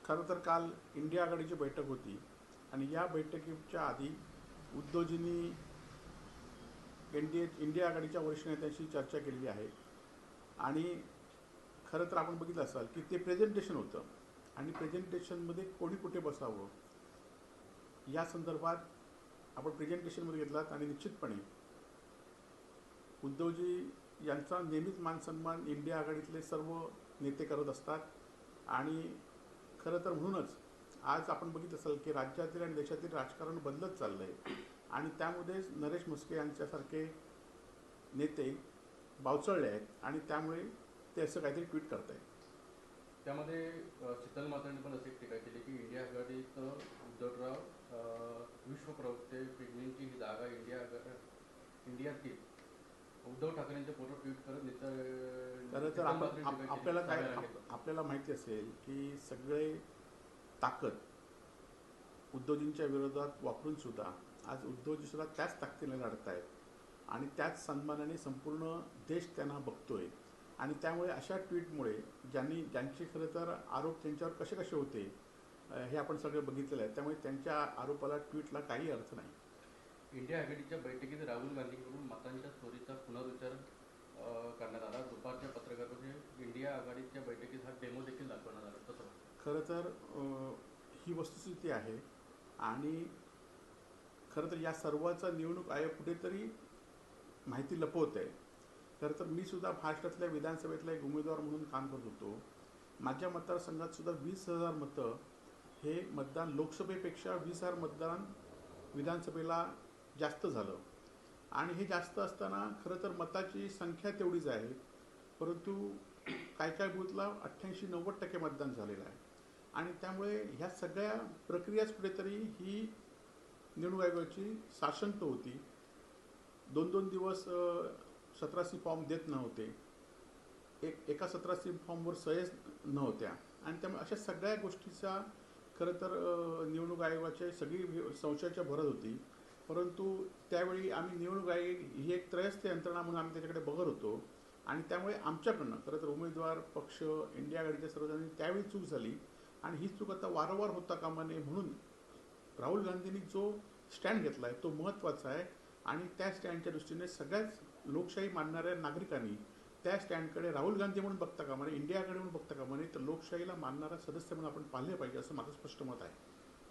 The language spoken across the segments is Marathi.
खरं तर काल इंडिया आघाडीची बैठक होती आणि या बैठकीच्या आधी उद्धवजींनी इंडिया आघाडीच्या वरिष्ठ नेत्यांशी चर्चा केलेली आहे. आणि खरं तर आपण बघितलं असाल की ते प्रेझेंटेशन होतं आणि प्रेझेंटेशनमध्ये कोणी कुठे बसावं या संदर्भात आपण प्रेझेंटेशनमध्ये घेतलात आणि निश्चितपणे उद्धवजी यांचा नेहमीच मानसन्मान इंडिया आघाडीतले सर्व नेते करत असतात. आणि खरं तर म्हणूनच आज आपण बघितलं असेल की राज्यातील आणि देशातील राजकारण बदलत चाललं आहे आणि त्यामध्येच नरेश म्हस्के यांच्यासारखे नेते बावचळले आहेत आणि त्यामुळे ते असं काहीतरी ट्विट करत आहेत. त्यामध्ये शीतल मात्रांनी पण अशी टीका केली की इंडिया आघाडीत उद्धवराव विश्वप्रवक्ते प्रेग्नेंटची ही जागा इंडियातील उद्धव ठाकरेंचे फोटो ट्विट करत खरं तर आपल्याला माहिती असेल की सगळे ताकद उद्धवजींच्या विरोधात वापरून सुद्धा आज उद्धवजी सुद्धा त्याच ताकदीने लढत आहेत आणि त्याच सन्मानाने संपूर्ण देश त्यांना बघतोय. आणि त्यामुळे अशा ट्विटमुळे ज्यांचे खरं तर आरोप त्यांच्यावर कसे कसे होते हे आपण सगळे बघितलेलं आहे. त्यामुळे त्यांच्या आरोपाला ट्विटला काही अर्थ नाही. इंडिया आघाडीच्या बैठकीत राहुल गांधींकडून मतांच्या चोरीचा पुनरुच्चार करण्यात आला. दुपारच्या पत्रकार परिषदेत इंडिया आघाडीच्या बैठकीत हा डेमो देखील दाखवण्यात आला. तसं खरं तर ही वस्तुस्थिती आहे आणि खरं तर या सर्वाचा निवडणूक आयोग कुठेतरी माहिती लपवत आहे. खरं तर मी सुद्धा महाराष्ट्रातल्या विधानसभेतला एक उमेदवार म्हणून काम करत होतो. माझ्या मतदारसंघात सुद्धा 20,000 मतं हे मतदान लोकसभेपेक्षा 20,000 मतदान विधानसभेला जास्त झालं. आणि हे जास्त असताना खरं तर मताची संख्या तेवढीच आहे, परंतु काय बूथला 88-90% मतदान झालेलं आहे. आणि त्यामुळे ह्या सगळ्या प्रक्रियाच कुठेतरी ही निवडणूक आयोगाची साशंक होती. 2-2 दिवस 17C फॉर्म देत नव्हते, एका 17C फॉर्मवर सह्याच नव्हत्या आणि त्यामुळे अशा सगळ्या गोष्टीचा खरं तर निवडणूक आयोगाची सगळी संशयाच्या भरत होती. परंतु त्यावेळी आम्ही निवडणूक आयोग ही एक त्रयस्थ यंत्रणा म्हणून आम्ही त्याच्याकडे बघत होतो आणि त्यामुळे आमच्याकडनं खरं तर उमेदवार पक्ष इंडिया आघाडीच्या सर्वजणांनी त्यावेळी चूक झाली आणि ही चूक आता वारंवार होता कामा नये म्हणून राहुल गांधींनी जो स्टँड घेतला आहे तो महत्त्वाचा आहे. आणि त्या स्टँडच्या दृष्टीने सगळ्याच लोकशाही मानणाऱ्या नागरिकांनी त्या स्टँडकडे राहुल गांधी म्हणून बघता कामा नये, इंडिया आघाडी म्हणून बघता कामा नये, तर लोकशाहीला मानणारा सदस्य म्हणून आपण पाहिले पाहिजे असं माझं स्पष्ट मत आहे.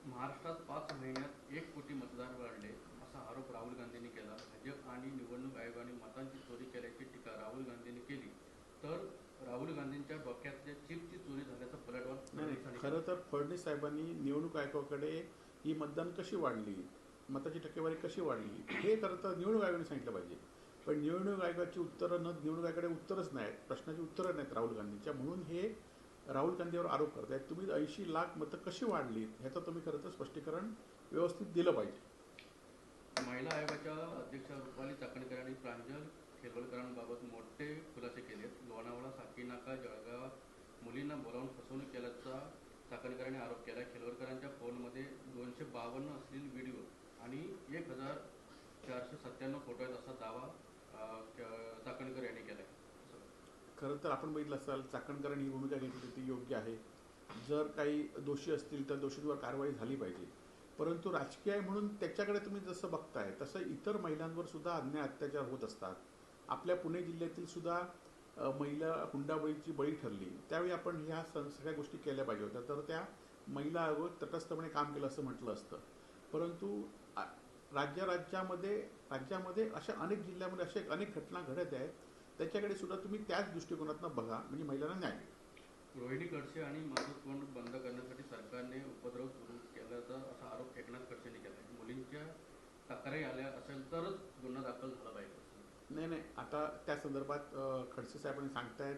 महाराष्ट्रात 5 महिन्यात 1 कोटी मतदार वाढले असा आरोप राहुल गांधींनी केला. भाजप आणि निवडणूक आयोगाने मतांची चोरी केल्याची टीका राहुल गांधींनी केली तर राहुल गांधींच्या डोक्यातल्या चिपची चोरी झाल्याचं पलटवार. खरं तर फडणवीस साहेबांनी निवडणूक आयोगाकडे ही मतदान कशी वाढली, मताची टक्केवारी कशी वाढली हे खरं तर निवडणूक आयोगाने सांगितलं पाहिजे. पण निवडणूक आयोगाची उत्तरं निवडणूक आयोगाकडे उत्तरच नाहीत, प्रश्नाची उत्तरं नाहीत राहुल गांधींच्या, म्हणून हे राहुल गांधीवर आरोप करतायत. तुम्ही 80 लाख मतं कशी वाढलीत ह्याचं तुम्ही खरं तर स्पष्टीकरण व्यवस्थित दिलं पाहिजे. महिला आयोगाच्या अध्यक्षा रुपाली चाकणकर आणि प्रांजल खेरवलकरांबाबत मोठे खुलासे केलेत. लोणावळा, साकीनाका, जळगावात मुलींना बोलावून फसवणूक केल्याचा चाकणकरांनी आरोप केला. खेरवलकरांच्या फोनमध्ये 252 अश्लील व्हिडिओ आणि 1,497 फोटो आहेत असा दावा चाकणकर यांनी केला. खरं तर आपण बघितलं असाल चाकणकरांनी ही भूमिका घेतली ती योग्य आहे. जर काही दोषी असतील तर दोषींवर कारवाई झाली पाहिजे. परंतु राजकीय आहे म्हणून त्याच्याकडे तुम्ही जसं बघताय तसं इतर महिलांवर सुद्धा अन्याय अत्याचार होत असतात. आपल्या पुणे जिल्ह्यातील सुद्धा महिला हुंडाबळीची बळी ठरली, त्यावेळी आपण ह्या सगळ्या गोष्टी केल्या पाहिजे होत्या, तर त्या महिला आयोग तटस्थपणे काम केलं असं म्हटलं असतं. परंतु राज्यामध्ये अशा अनेक जिल्ह्यामध्ये अशा अनेक घटना घडत आहेत, त्याच्याकडे सुद्धा तुम्ही त्याच दृष्टिकोनातून बघा, म्हणजे महिलांना न्याय मिळेल. रोहिणी खडसे आणि माझं तोंड बंद करण्यासाठी सरकारने उपद्रव सुरू केल्याचा असा आरोप एकनाथ खडसेंनी केला आहे. मुलींच्या तक्रारी आल्या असेल तरच गुन्हा दाखल झाला पाहिजे. नाही, आता त्या संदर्भात खडसे साहेबांनी सांगतायत,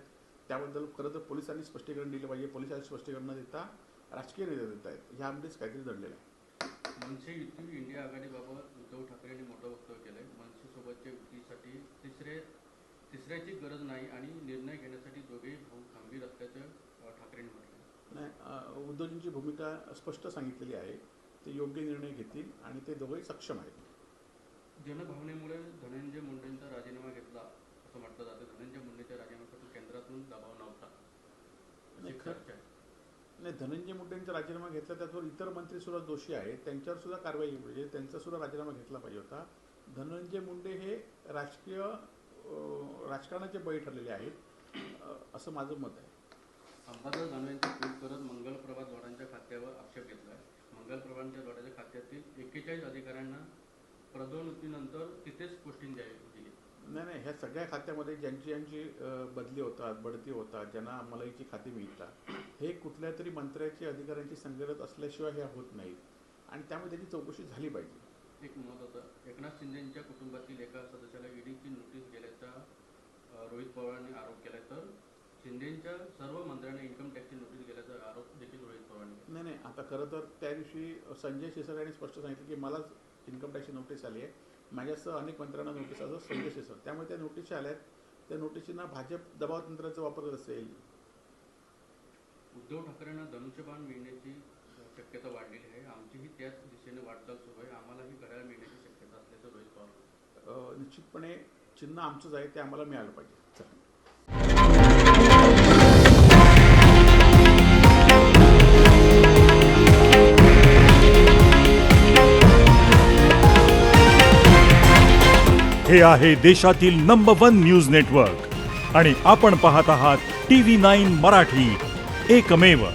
त्याबद्दल खरं तर पोलिसांनी स्पष्टीकरण दिलं पाहिजे. पोलिसांनी स्पष्टीकरण न देता राजकीय नेते देत आहेत, ह्यामध्येच काहीतरी दडलेलं आहे. मनसे युती इंडिया आघाडीबाबत उद्धव ठाकरे यांनी मोठं वक्तव्य केलं आहे. मनसेसोबतच्या युतीसाठी तिसऱ्याची गरज नाही आणि निर्णय घेण्यासाठी दोघेही भाऊ खंबीर असल्याचं ठाकरेंनी म्हटलं. नाही, उद्धवजींची भूमिका स्पष्ट सांगितलेली आहे, ते योग्य निर्णय घेतील आणि ते दोघेही सक्षम आहेत. जनभावनेमुळे धनंजय मुंडेंचा राजीनामा घेतला असं म्हटलं जातं. धनंजय मुंडेच्या राजीनाम्यासाठी केंद्रातून दबाव नव्हता. नाही, धनंजय मुंडेंचा राजीनामा घेतला त्याच्यावर इतर मंत्री सुद्धा दोषी आहेत, त्यांच्यावर सुद्धा कारवाई म्हणजे त्यांचा सुद्धा राजीनामा घेतला पाहिजे होता. धनंजय मुंडे हे राजकारणाचे बळी ठरलेले आहेत असं माझं मत आहे. अंबादास दानवेंचे ट्विट करत मंगलप्रभा जोडांच्या खात्यावर आक्षेप घेतला आहे. मंगलप्रभाच्या जोडाच्या खात्यातील 41 अधिकाऱ्यांना पदोन्नतीनंतर तिथेच पोस्टिंग दिली. नाही, ह्या सगळ्या खात्यामध्ये ज्यांची बदली होतात, बढती होतात, ज्यांना मलाईची खाती मिळतात, हे कुठल्या तरी मंत्र्याची अधिकाऱ्यांची संगत असल्याशिवाय हे होत नाहीत आणि त्यामुळे त्याची चौकशी झाली पाहिजे. एक महत्त्वाचं, एकनाथ शिंदेंच्या कुटुंबातील एका सदस्याला ईडीची नोटीस गेल्याचा रोहित पवारांनी आरोप केला, तर शिंदेंच्या सर्व मंत्र्यांना इन्कम टॅक्सची नोटीस गेल्याचा आरोप देखील रोहित पवारांनी केला. नाही, आता खरं तर त्या दिवशी संजय शिरसाट यांनी स्पष्ट सांगितलं की मलाच इन्कम टॅक्सची नोटीस आली आहे, माझ्यासह अनेक मंत्र्यांना नोटीस असं संजय शिरसाट. त्यामुळे त्या नोटीस आल्या आहेत, त्या नोटिशींना भाजप दबाव तंत्राचा वापर करत असेल. उद्धव ठाकरेंना धनुष्यबाण मिळण्याची शक्यता वाढलेली आहे. आमचीही त्याच दिशेने वाटचाल सुरू आहे. आम्हालाही घड्याळ मिळण्याची शक्यता असल्याचं रोहित पवार. निश्चितपणे चिन्ह आमचंच आहे, ते आम्हाला मिळालं पाहिजे. हे आहे देशातील नंबर 1 न्यूज नेटवर्क आणि आपण पाहत आहात TV9 मराठी, एकमेव.